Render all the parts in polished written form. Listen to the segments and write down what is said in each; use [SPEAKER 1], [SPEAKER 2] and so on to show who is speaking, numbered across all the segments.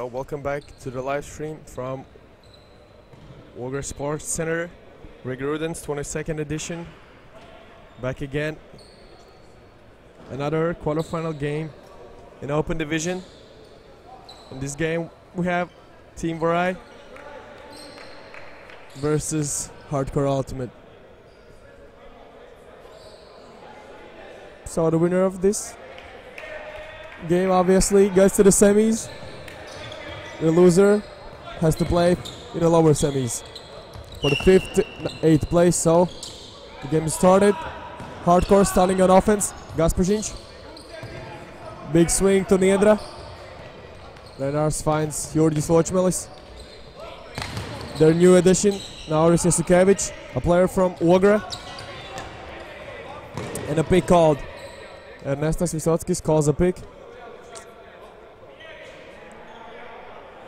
[SPEAKER 1] welcome back to the live stream from Vorai Sports Center, Rigas Rudens 22nd edition. Back again. Another quarterfinal game in open division. In this game we have Team Vorai versus Hardcore Ultimate. So the winner of this game obviously gets to the semis. The loser has to play in the lower semis for the 8th place. So the game is started. Hardcore starting on offense. Gaspažiņš. Big swing to Niedra. Renārs finds Jurģis Ločmelis. Their new addition, Nauris Jasukevič, a player from Vorai. And a pick called. Ernestas Visockis calls a pick.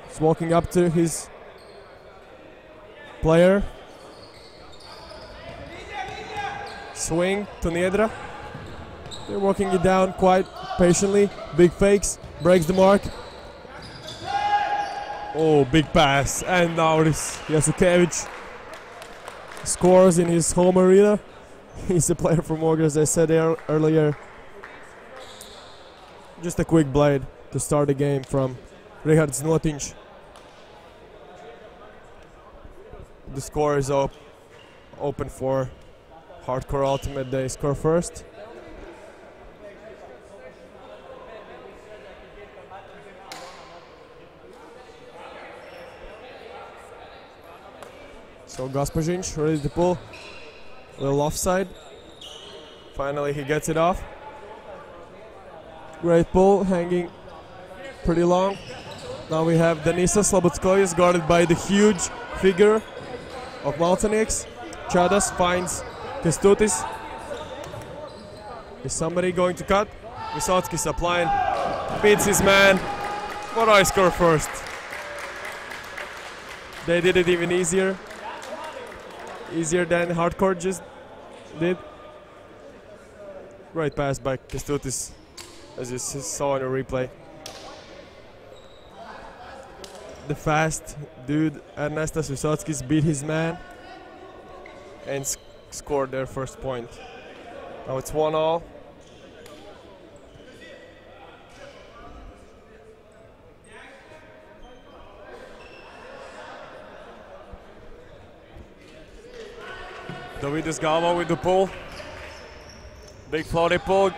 [SPEAKER 1] He's walking up to his player. Swing to Niedra. They're walking it down quite patiently. Big fakes, breaks the mark. Oh, big pass. And Nauris Jasukevič scores in his home arena. He's a player from Vorai, as I said earlier. Just a quick blade to start the game from RR2019. The score is open for Hardcore Ultimate. They score first. So Gaspažiņš ready to pull. A little offside. Finally he gets it off. Great pull, hanging pretty long. Now we have Denisa Slobodskojas guarded by the huge figure of Maltanieks. Chadas finds Kestutis. Is somebody going to cut? Visockis applying. Beats his man. Vorai score first. They did it even easier. Easier than Hardcore just did. Great pass by Kestutis, as you saw in the replay. The fast dude Ernestas Visockis beat his man and scored their first point. Now it's 1-all. Dovidas Galva with the pull. Big floaty pull.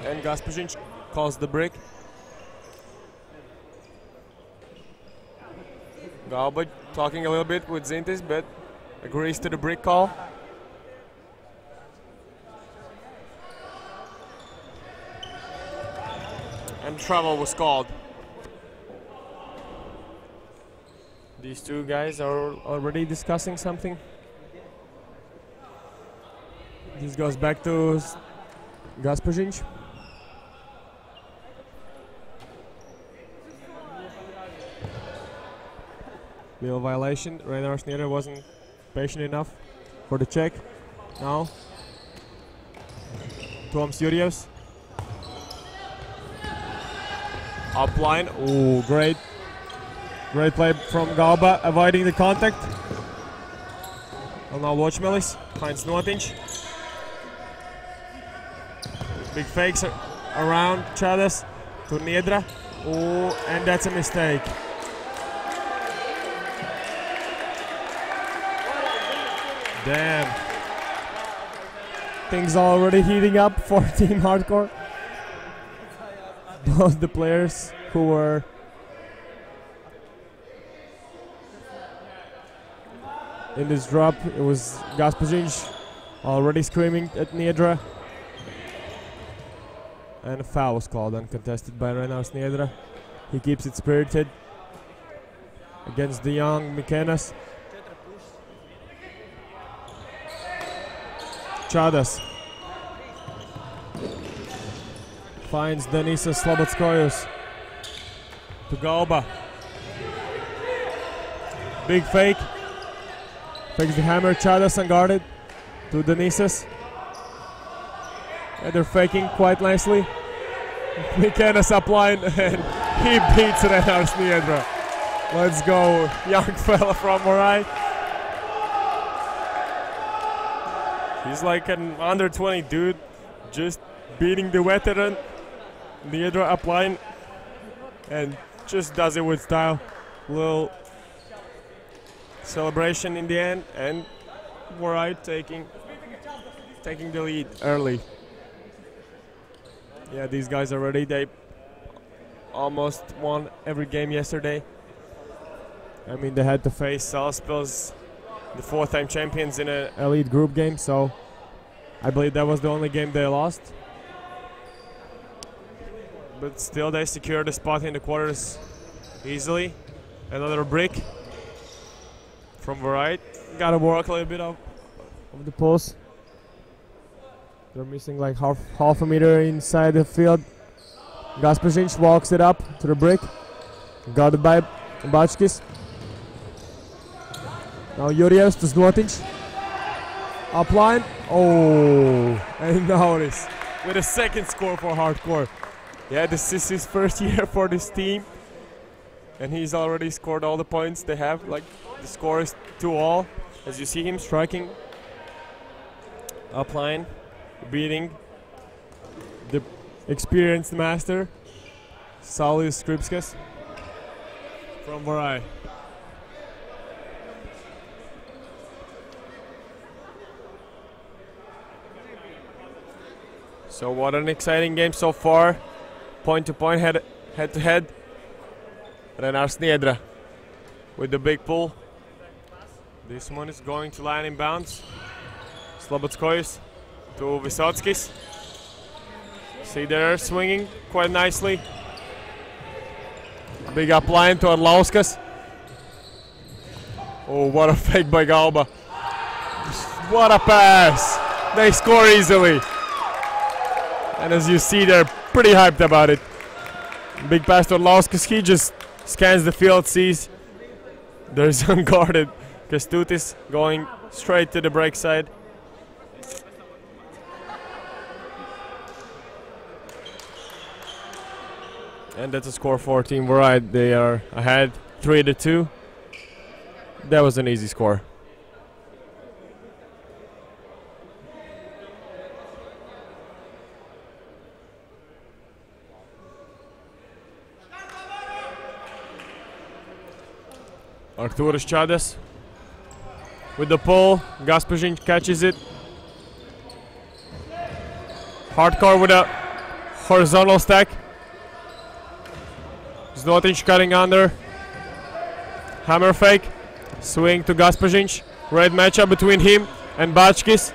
[SPEAKER 1] And Gaspažiņš calls the break. Galba talking a little bit with Zintis, but agrees to the break call. And travel was called. These two guys are already discussing something. This goes back to Gaspažiņš. Little violation. Renārs Niedra wasn't patient enough for the check. Now Toms Jurjevs. Up line. Ooh, great play from Galba, avoiding the contact. And now Ločmelis finds Notiņš. Big fakes around Chadas to Niedra. Oh, and that's a mistake. Damn. Things are already heating up for Team Hardcore. Both the players who were in this drop, it was Gaspažiņš already screaming at Niedra. And a foul was called, uncontested by Renārs Niedra. He keeps it spirited against the young Mikenas. Chadas finds Denisa Slobodskojas to Galba. Big fake. Fakes the hammer. Chadas unguarded to Denisas. And they're faking quite nicely. Mikenas up line and He beats RR Niedra. Let's go, young fella from Vorai. He's like an under 20 dude, just beating the veteran. Niedra applying and just does it with style. Little celebration in the end, and Vorai taking the lead early. Yeah, these guys are ready. They almost won every game yesterday. I mean, they had to face Salaspils, the 4-time champions, in an elite group game, so I believe that was the only game they lost. But still, they secured a spot in the quarters easily. Another brick from Vorai. Gotta work a little bit of the post. They're missing like half a meter inside the field. Gasparinc walks it up to the brick. Guarded by Bačkis. Now Jurjevs to Znotiņš. Up line. Oh, and notice with a second score for Hardcore. Yeah, this is his first year for this team, and he's already scored all the points they have. Like, the score is 2-all, as you see him striking up line, beating the experienced master Saulijus Skripskas from Vorai. So what an exciting game so far. Point to point, head to head. RR Niedra with the big pull. This one is going to line in bounds. Slobodskojus to Visotskis. See, they're swinging quite nicely. Big up line to Arlauskas. Oh, what a fake by Galba. What a pass. They score easily. And as you see, they're pretty hyped about it. Big pass to Arlauskas. He just scans the field, sees there's unguarded Kestutis going straight to the break side. And that's a score for Team Vorai. They are ahead 3-2. That was an easy score. Artūras Čadas with the pull. Gasparinc catches it. Hardcore with a horizontal stack. Znotiņš cutting under. Hammer fake. Swing to Gasparinc. Great matchup between him and Bačkis.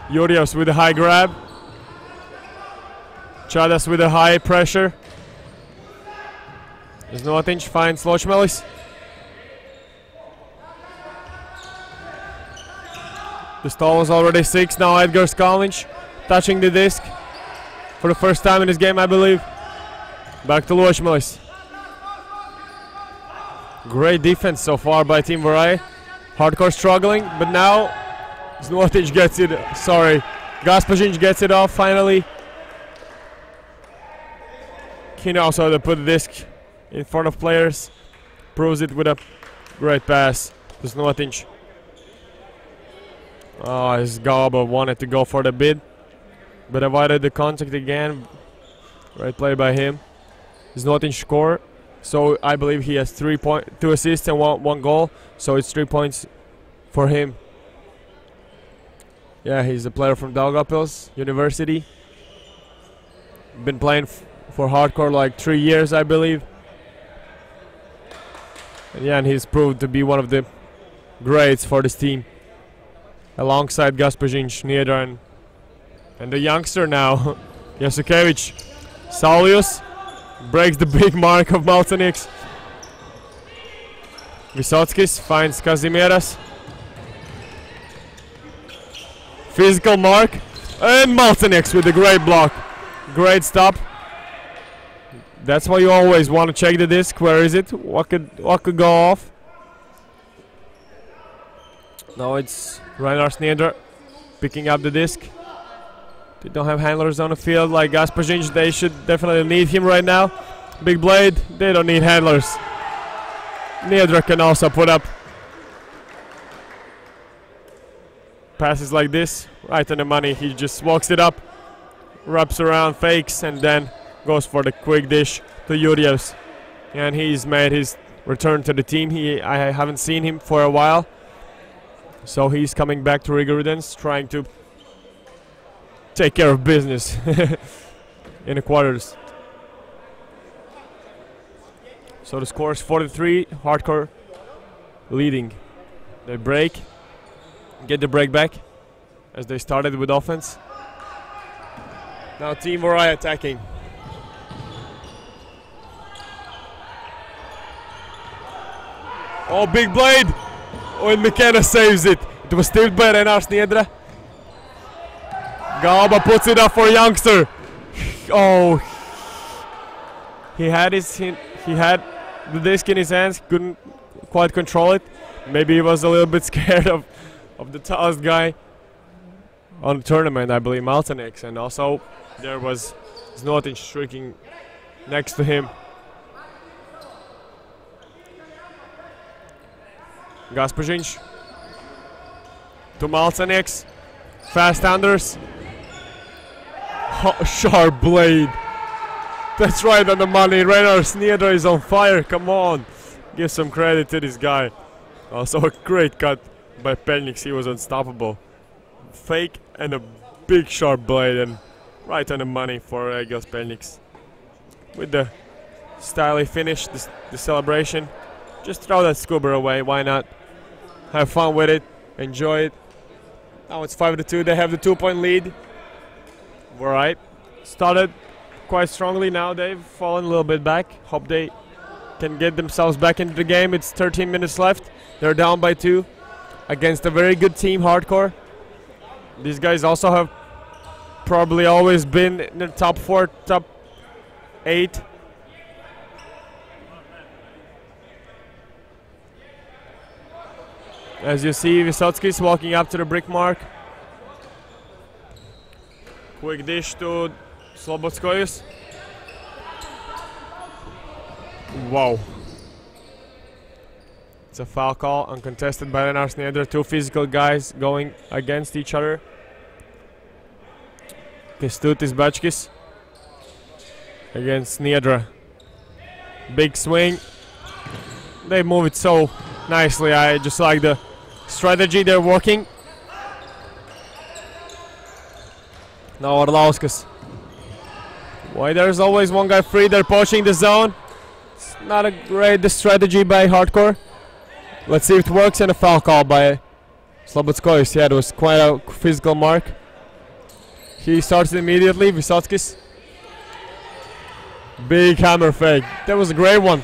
[SPEAKER 1] Jurjevs with a high grab. Čadas with a high pressure. Znotiņš finds Ločmelis. The stall was already 6. Now Edgars Kalniņš touching the disc for the first time in this game, I believe. Back to Ločmelis. Great defense so far by Team Vorai. Hardcore struggling, but now Znotiņš gets it. Sorry, Gasparinc gets it off finally. He knows how to put the disc in front of players. Proves it with a great pass to Znotiņš. Oh, his Galba wanted to go for the bid, but avoided the contact again. Great play by him. Znotiņš score. So I believe he has 2 assists and one goal. So it's 3 points for him. Yeah, he's a player from Daugavpils University. Been playing for Hardcore like 3 years, I believe. And yeah, and he's proved to be one of the greats for this team, alongside Gasparinc, Niedra, and the youngster now, Jasukevich. Saulijus breaks the big mark of Malcinieks. Visotskis finds Kazimieras. Physical mark, and Malcinieks with a great block. Great stop. That's why you always want to check the disc. Where is it? What could go off? Now it's RR Niedra picking up the disc They don't have handlers on the field like Gasparinch. They should definitely need him right now. Big blade, they don't need handlers. Niedra can also put up passes like this, right on the money. He just walks it up, wraps around, fakes, and then goes for the quick dish to Yurievs. And he's made his return to the team. I haven't seen him for a while. So he's coming back to Rigas Rudens, trying to take care of business in the quarters. So the score is 43, Hardcore leading. They break, get the break back as they started with offense. Now Team Vorai attacking. Oh, big blade! Oh, and McKenna saves it. It was tipped by Renārs Niedra. Galba puts it up for youngster. Oh, he had the disc in his hands, couldn't quite control it. Maybe he was a little bit scared of the tallest guy on the tournament, I believe, Maltanex, and also there was Znotiņš shrieking next to him. Gasparinch to Maltanex, fast unders. Oh, sharp blade. That's right on the money. Renārs Niedra is on fire. Come on, give some credit to this guy. Also a great cut by Pelniks. He was unstoppable. Fake and a big sharp blade, and right on the money for Egils Pelniks. With the stylish finish, the celebration. Just throw that scuba away. Why not? Have fun with it. Enjoy it. Now it's 5-2. They have the 2-point lead. Vorai started quite strongly. Now they've fallen a little bit back. Hope they can get themselves back into the game. It's 13 minutes left. They're down by 2 against a very good team, Hardcore. These guys also have probably always been in the top 4, top 8. As you see, Vysotsky's walking up to the brick mark. Quick dish to Slobodskojus. Wow. It's a foul call, uncontested by Renārs Niedra. 2 physical guys going against each other. Kestutis Bačkis against Niedra. Big swing. They move it so nicely. I just like the strategy they're working. Now Orlauskas. Why there's always one guy free, they're poaching the zone. It's not a great strategy by Hardcore. Let's see if it works, and a foul call by Slobodskojus. Yeah, it was quite a physical mark. He starts immediately, Vysotskis. Big hammer fake. That was a great one.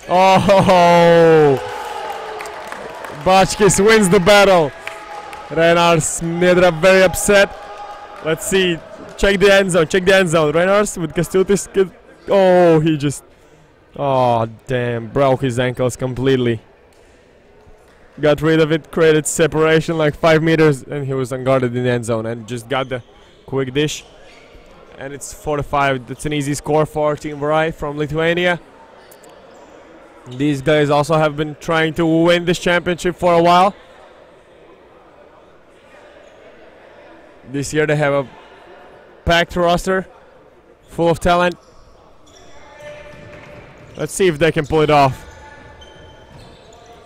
[SPEAKER 1] Oh! Bačkis wins the battle. Renārs Niedra very upset. Let's see. Check the end zone. Check the end zone. Renārs with Kestutis. Oh, he just... Oh, damn. Broke his ankles completely. Got rid of it. Created separation like 5 meters. And he was unguarded in the end zone. And just got the quick dish. And it's 4-5. That's an easy score for Team Vorai from Lithuania. These guys also have been trying to win this championship for a while. This year they have a packed roster, full of talent. Let's see if they can pull it off.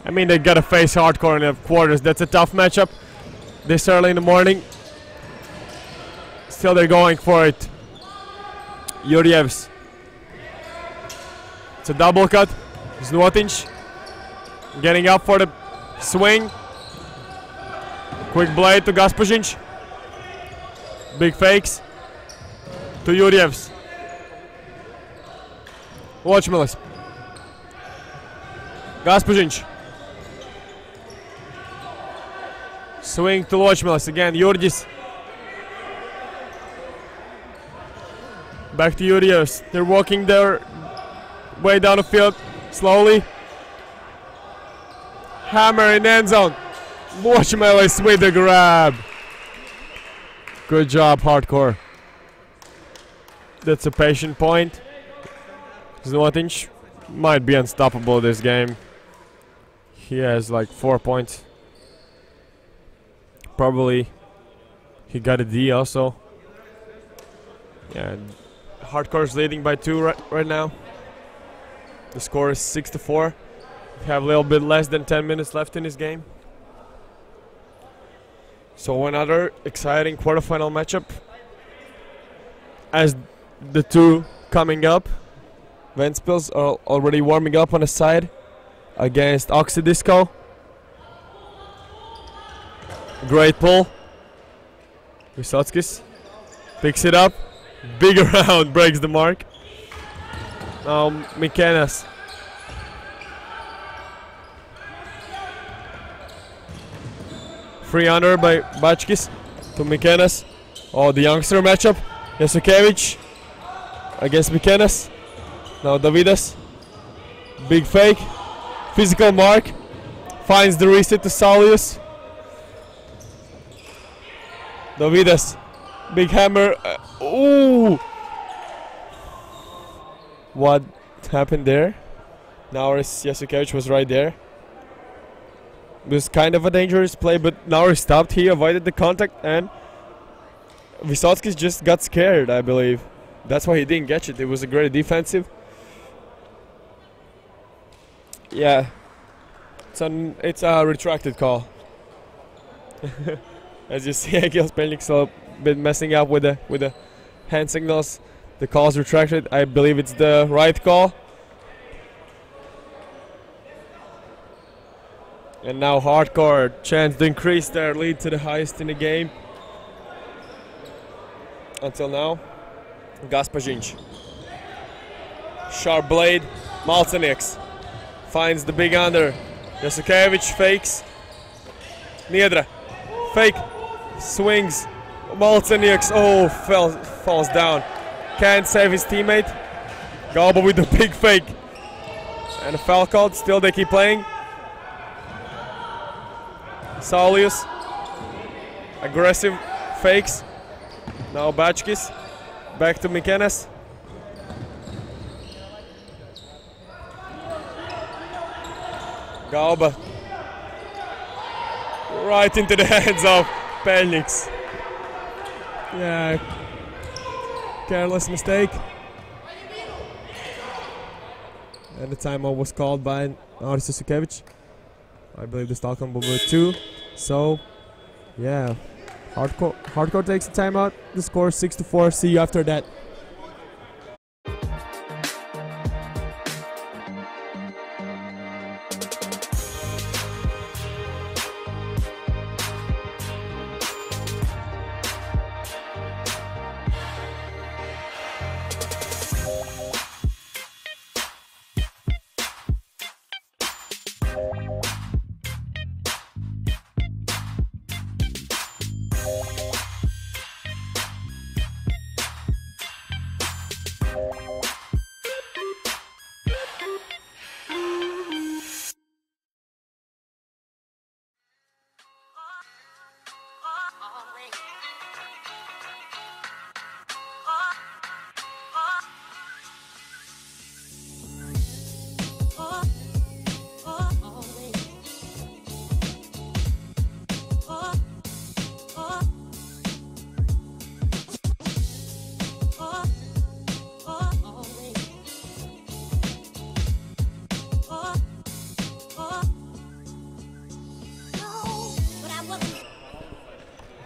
[SPEAKER 1] I mean, they gotta face Hardcore in the quarters. That's a tough matchup this early in the morning. Still they're going for it. Yurievs. It's a double cut. Znotiņš getting up for the swing. Quick blade to Gasparinch. Big fakes to Yurievs. Ločmilis. Gasparinch. Swing to Ločmilis again. Jurģis. Back to Yurievs. They're walking their way down the field slowly. Hammer in end zone. Watchmelis with the grab. Good job, Hardcore. That's a patient point. Zlotinch might be unstoppable this game. He has like 4 points. Probably he got a D also. Yeah, Hardcore's leading by 2 right now. The score is 6-4. We have a little bit less than 10 minutes left in this game. So another exciting quarterfinal matchup. As the two coming up, Ventspils are already warming up on the side against Oxydisco. Great pull. Vysotskis picks it up. Big round, breaks the mark. Now Mikenas. Free under by Bachkis to Mikenas. Oh, the youngster matchup. Jasukevich against Mikenas. Now Davidas. Big fake. Physical mark. Finds the reset to Saulius. Davidas. Big hammer. Ooh! What happened there? Nauris Jasukevich was right there. It was kind of a dangerous play, but Nauris stopped. He avoided the contact, and Vysotskis just got scared, I believe. That's why he didn't catch it. It was a great defensive. Yeah. It's a retracted call. As you see, Egil Spelnik's a bit messing up with the hand signals. The call's retracted. I believe it's the right call. And now Hardcore chance to increase their lead to the highest in the game. Until now, Gaspazhinch. Sharp blade, Malcinieks finds the big under. Jasukevich fakes. Niedra, fake, swings. Malcinieks, oh, falls down. Can't save his teammate. Galba with the big fake. And a foul called, still they keep playing. Saulius, aggressive fakes. Now Bachkis, back to Mikenas. Galba, right into the hands of Pelniks. Yeah, careless mistake. And the timeout was called by Nauris Jasukevich. I believe the Stockholm will be 2. So, yeah, Hardcore takes the timeout. The score is 6-4. See you after that.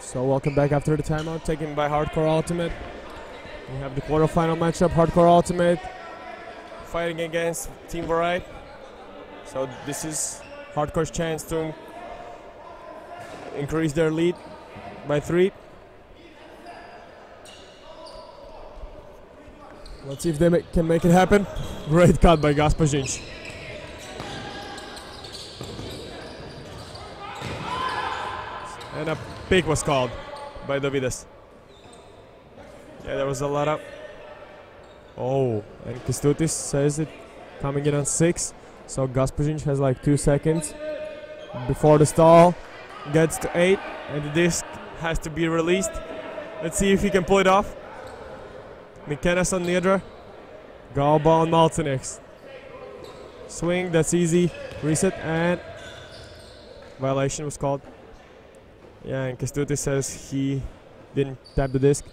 [SPEAKER 1] So welcome back after the timeout taken by Hardcore Ultimate. We have the quarterfinal matchup, Hardcore Ultimate fighting against Team Vorai. So this is Hardcore's chance to increase their lead by 3. Let's see if they can make it happen. Great cut by Gaspazhinch. And a pick was called by Davidas. Yeah, there was a lot of... Oh, and Kestutis says it coming in on 6. So Gaspazhinch has like 2 seconds before the stall. gets to 8, and the disc has to be released. Let's see if he can pull it off. McKenna's on Niedra. Galba on Maltzenix. Swing, that's easy. Reset, and violation was called. Yeah, and Kestutis says he didn't tap the disc.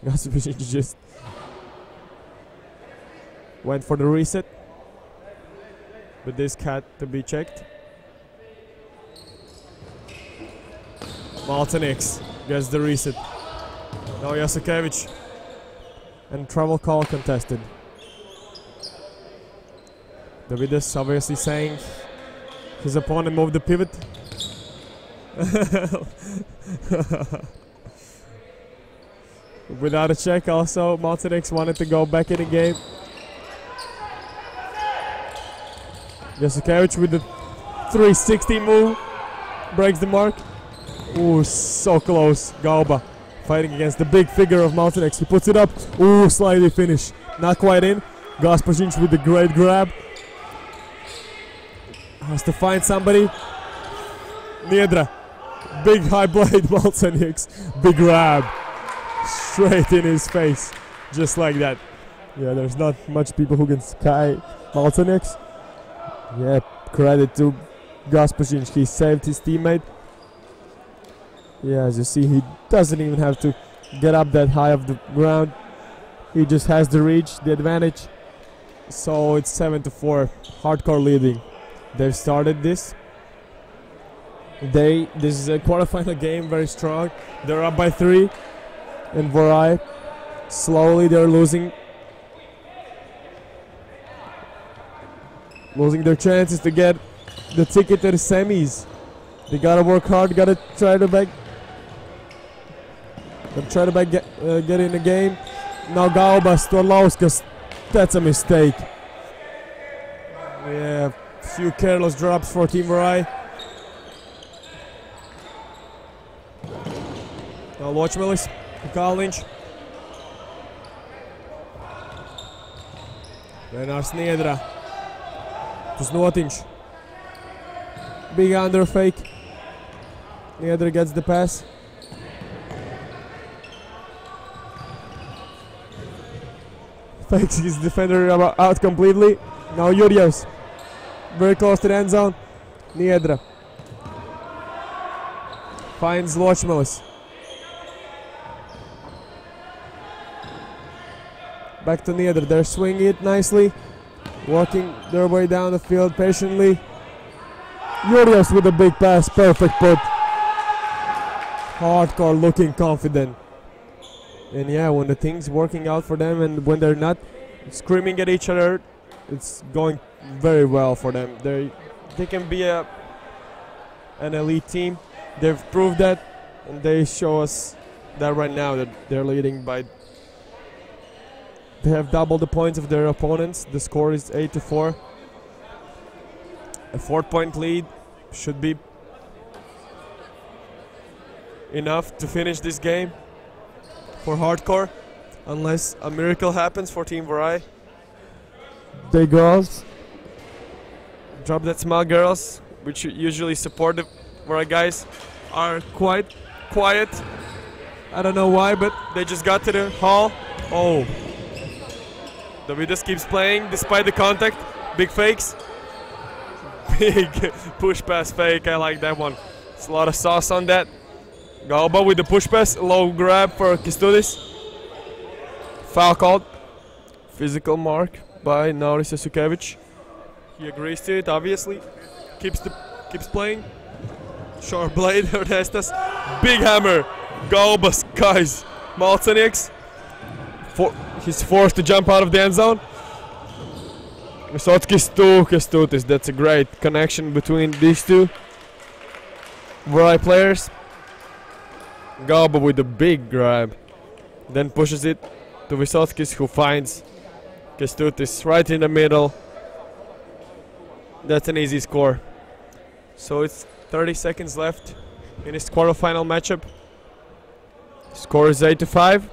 [SPEAKER 1] Gasparic just went for the reset. The disc had to be checked. Maltzenix gets the reset. Now Jasukevich. And travel call contested. Davidas obviously saying his opponent moved the pivot. Without a check also, Maltzenix wanted to go back in the game. Jasukevich with the 360 move. Breaks the mark. Ooh, so close. Galba fighting against the big figure of Maltzenix. He puts it up. Ooh, slightly finish. Not quite in. Gasparic with the great grab. Has to find somebody. Niedra. Big high blade, Maltzenix. Big grab. Straight in his face. Just like that. Yeah, there's not much people who can sky Maltzenix. Yeah, credit to Gasparic. He saved his teammate. Yeah, as you see, he doesn't even have to get up that high off the ground. He just has the reach, the advantage. So it's 7-4. Hardcore leading. They've started this. This is a quarterfinal game, very strong. They're up by 3. And Vorai, slowly they're losing their chances to get the ticket to the semis. They gotta work hard, gotta try to get in the game. Now Galbas to Lauskas, that's a mistake. Yeah, few careless drops for Team Vorai. Now Lochmelis, Kalniņš. Renārs Niedra. Notiņš. Big under fake. Niedra gets the pass. Fakes his defender out completely. Now Jurjevs. Very close to the end zone. Niedra. Finds Lochmelis. Back to Niedra. They're swinging it nicely. Walking their way down the field patiently. Jurjevs with a big pass. Perfect put. Hardcore looking confident. And yeah, when the thing's working out for them and when they're not screaming at each other, it's going very well for them. They can be an elite team. They've proved that, and they show us that right now that they're leading by. They have double the points of their opponents. The score is 8-4. A 4-point lead should be enough to finish this game for Hardcore, unless a miracle happens for Team Vorai. They girls drop that smile, girls, which usually support the Vorai guys, are quite quiet. I don't know why, but they just got to the hall. Oh. Davidas keeps playing despite the contact. Big fakes. Big push pass fake. I like that one. It's a lot of sauce on that. Galba with the push pass. Low grab for Kestutis. Foul called. Physical mark by Nauris Jasukevich. He agrees to it, obviously. Keeps playing. Short blade. Ernestas. Big hammer. Galba skies Maltzenix. He's forced to jump out of the end zone. Vysockis to Kestutis. That's a great connection between these two Vorai players. Galba with a big grab. Then pushes it to Vysockis, who finds Kestutis right in the middle. That's an easy score. So it's 30 seconds left in this quarterfinal matchup. Score is 8-5.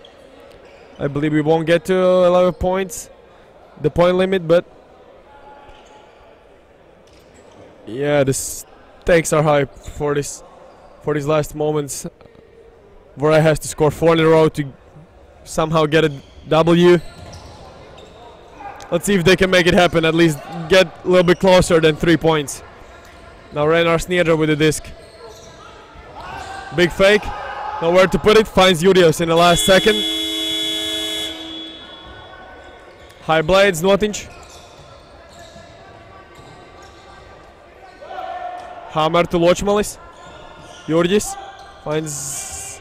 [SPEAKER 1] I believe we won't get to 11 points, the point limit, but yeah, the stakes are high for this for these last moments. Vorai has to score 4 in a row to somehow get a W. Let's see if they can make it happen, at least get a little bit closer than 3 points. Now Renar Sniedra with the disc. Big fake, nowhere to put it, finds Jurievs in the last second. High blades, notiņš. Hammer to Ločmalis. Jurģis finds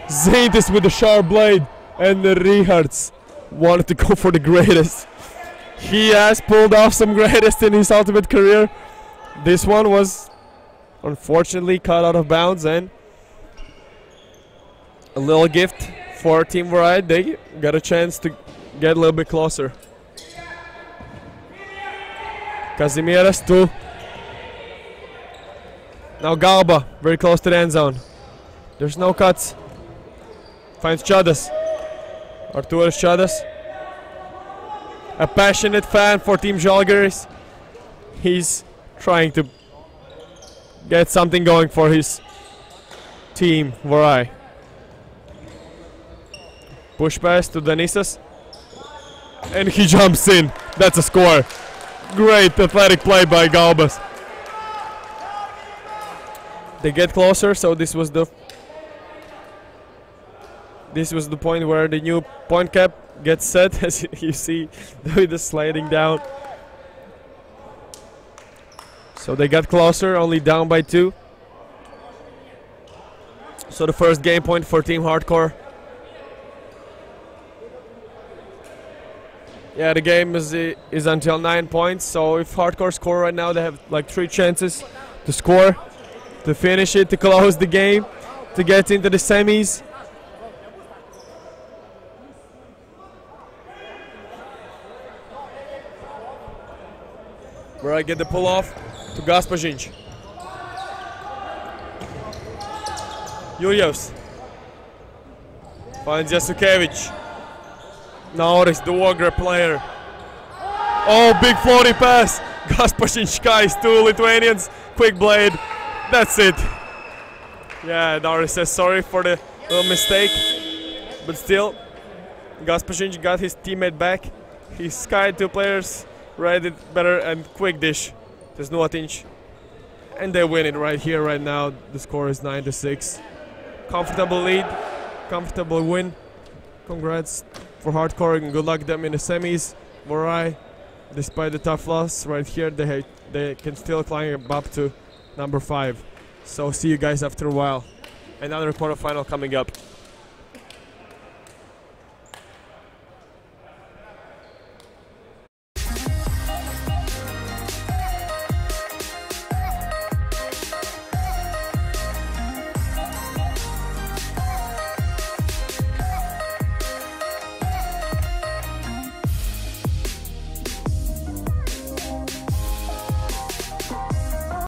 [SPEAKER 1] Zintis with the sharp blade, and Rihards wanted to go for the greatest. He has pulled off some greatest in his ultimate career. This one was unfortunately cut out of bounds, and a little gift for Team Vorai. They got a chance to get a little bit closer. Kazimieras to now Galba, very close to the end zone. There's no cuts. Finds Chadas. Arturas Chadas. A passionate fan for Team Žalgiris. He's trying to get something going for his team, Vorai. Push pass to Denisas. And he jumps in. That's a score. Great athletic play by Galbas. They get closer, so this was the point where the new point cap gets set, as you see the sliding down. So they got closer, only down by 2. So the first game point for Team Hardcore. Yeah, the game is until 9 points, so if Hardcore score right now, they have like 3 chances to score, to finish it, to close the game, to get into the semis. Where I get the pull off to Gaspažiņš. Jurievs finds Jasukevich. Nauris, the Wogre player. Oh, big floaty pass. Gaspažiņš skies, 2 Lithuanians. Quick blade. That's it. Yeah, Nauris says sorry for the little mistake. But still, Gaspažiņš got his teammate back. He skied 2 players, read it better, and quick dish. There's notiņš. And they win it right here, right now. The score is 9-6. Comfortable lead. Comfortable win. Congrats for Hardcore and good luck them in the semis. Vorai, despite the tough loss right here, they can still climb up to number 5. So see you guys after a while. Another quarterfinal coming up.